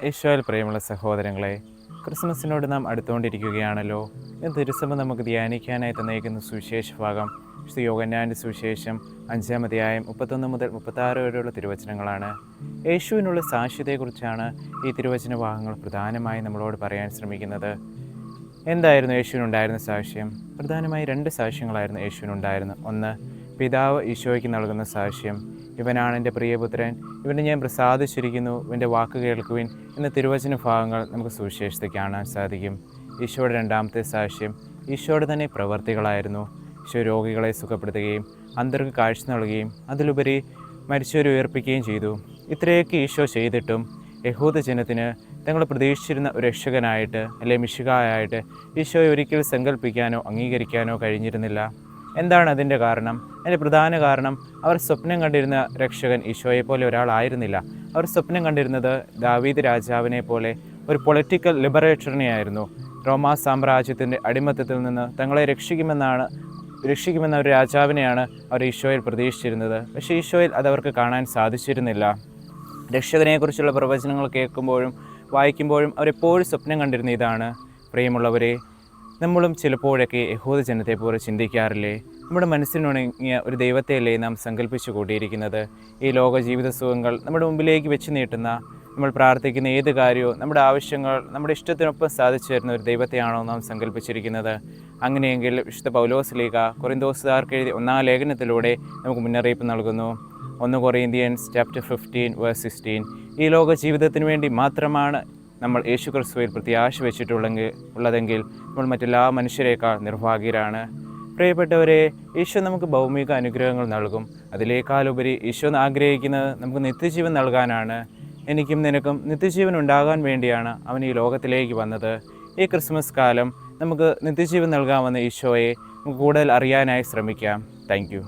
ഈശോയിൽ പ്രിയമുള്ള സഹോദരങ്ങളെ, ക്രിസ്മസിനോട് നാം അടുത്തുകൊണ്ടിരിക്കുകയാണല്ലോ. ഇന്ന് തിരുസഭ നമുക്ക് ധ്യാനിക്കാനായി തന്നേക്കുന്ന സുവിശേഷ ഭാഗം വിശുദ്ധ യോഹന്നാൻ്റെ സുവിശേഷം 5-ാം അധ്യായം 31 മുതൽ 36 വരെയുള്ള തിരുവചനങ്ങളാണ്. യേശുവിനുള്ള സാക്ഷ്യത്തെക്കുറിച്ചാണ് ഈ തിരുവചന ഭാഗങ്ങൾ പ്രധാനമായും നമ്മളോട് പറയാൻ ശ്രമിക്കുന്നത്. എന്തായിരുന്നു യേശുവിനുണ്ടായിരുന്ന സാക്ഷ്യം? പ്രധാനമായി 2 സാക്ഷ്യങ്ങളായിരുന്നു യേശുവിനുണ്ടായിരുന്നത്. ഒന്ന്, പിതാവ് ഈശോയ്ക്ക് നൽകുന്ന സാക്ഷ്യം, ഇവനാണ് എൻ്റെ പ്രിയപുത്രൻ, ഇവനെ ഞാൻ പ്രസാദിച്ചിരിക്കുന്നു, ഇവൻ്റെ വാക്ക് കേൾക്കുവിൻ എന്ന തിരുവചന ഭാഗങ്ങൾ നമുക്ക് സുവിശേഷത്തിൽ കാണാൻ സാധിക്കും. ഈശോയുടെ 2-ാമത്തെ സാക്ഷ്യം ഈശോയുടെ തന്നെ പ്രവർത്തികളായിരുന്നു. ഈശോ രോഗികളെ സുഖപ്പെടുത്തുകയും അന്ധർക്ക് കാഴ്ച നൽകുകയും അതിലുപരി മരിച്ചവരെ ഉയർപ്പിക്കുകയും ചെയ്തു. ഇത്രയൊക്കെ ഈശോ ചെയ്തിട്ടും യഹൂദ ജനത്തിന് തങ്ങൾ പ്രതീക്ഷിച്ചിരുന്ന ഒരു രക്ഷകനായിട്ട് അല്ലെങ്കിൽ മിശിഹായായിട്ട് ഈശോയെ ഒരിക്കൽ സങ്കല്പിക്കാനോ അംഗീകരിക്കാനോ കഴിഞ്ഞിരുന്നില്ല. എന്താണ് അതിൻ്റെ കാരണം? അതിൻ്റെ പ്രധാന കാരണം, അവർ സ്വപ്നം കണ്ടിരുന്ന രക്ഷകൻ ഈശോയെപ്പോലെ ഒരാളായിരുന്നില്ല. അവർ സ്വപ്നം കണ്ടിരുന്നത് ദാവീദ് രാജാവിനെ പോലെ ഒരു പൊളിറ്റിക്കൽ ലിബറേറ്ററിനെയായിരുന്നു. റോമാ സാമ്രാജ്യത്തിൻ്റെ അടിമത്തത്തിൽ നിന്ന് തങ്ങളെ രക്ഷിക്കുമെന്ന ഒരു രാജാവിനെയാണ് അവർ ഈശോയിൽ പ്രതീക്ഷിച്ചിരുന്നത്. പക്ഷേ ഈശോയിൽ അതവർക്ക് കാണാൻ സാധിച്ചിരുന്നില്ല. രക്ഷകനെക്കുറിച്ചുള്ള പ്രവചനങ്ങൾ കേൾക്കുമ്പോഴും വായിക്കുമ്പോഴും അവരെപ്പോഴും സ്വപ്നം കണ്ടിരുന്ന ഇതാണ്. പ്രിയമുള്ളവരെ, നമ്മളും ചിലപ്പോഴൊക്കെ യഹൂദ ജനത്തെ പോലെ ചിന്തിക്കാറില്ലേ? നമ്മുടെ മനസ്സിനുണങ്ങിയ ഒരു ദൈവത്തെയല്ലേ നാം സങ്കല്പിച്ചു കൂട്ടിയിരിക്കുന്നത്? ഈ ലോക ജീവിത സുഖങ്ങൾ നമ്മുടെ മുമ്പിലേക്ക് വെച്ച് നീട്ടുന്ന, നമ്മൾ പ്രാർത്ഥിക്കുന്ന ഏത് കാര്യവും, നമ്മുടെ ആവശ്യങ്ങൾ നമ്മുടെ ഇഷ്ടത്തിനൊപ്പം സാധിച്ചു തരുന്ന ഒരു ദൈവത്തെയാണോ നാം സങ്കല്പിച്ചിരിക്കുന്നത്? അങ്ങനെയെങ്കിൽ വിശുദ്ധ പൗലോസ് ശ്ലീഹ കൊരിന്തോസുകാർക്ക് എഴുതിയ 1-ാം ലേഖനത്തിലൂടെ നമുക്ക് മുന്നറിയിപ്പ് നൽകുന്നു. 1 കൊറിന്ത്യൻസ് ചാപ്റ്റർ 15:16. ഈ ലോക ജീവിതത്തിന് വേണ്ടി മാത്രമാണ് നമ്മൾ യേശുക്രിസ്തുവിൽ പ്രത്യാശ വെച്ചിട്ടുള്ളതെങ്കിൽ നമ്മൾ മറ്റെല്ലാ മനുഷ്യരെക്കാൾ നിർഭാഗ്യരാണ്. പ്രിയപ്പെട്ടവരെ, ഈശോ നമുക്ക് ഭൗമിക അനുഗ്രഹങ്ങൾ നൽകും. അതിലേക്കാളുപരി ഈശോ ആഗ്രഹിക്കുന്നത് നമുക്ക് നിത്യജീവൻ നൽകാനാണ്. എനിക്കും നിനക്കും നിത്യജീവൻ ഉണ്ടാകാൻ വേണ്ടിയാണ് അവൻ ഈ ലോകത്തിലേക്ക് വന്നത്. ഈ ക്രിസ്മസ് കാലം നമുക്ക് നിത്യജീവൻ നൽകാമെന്ന ഈശോയെ നമുക്ക് കൂടുതൽ അറിയാനായി ശ്രമിക്കാം. താങ്ക്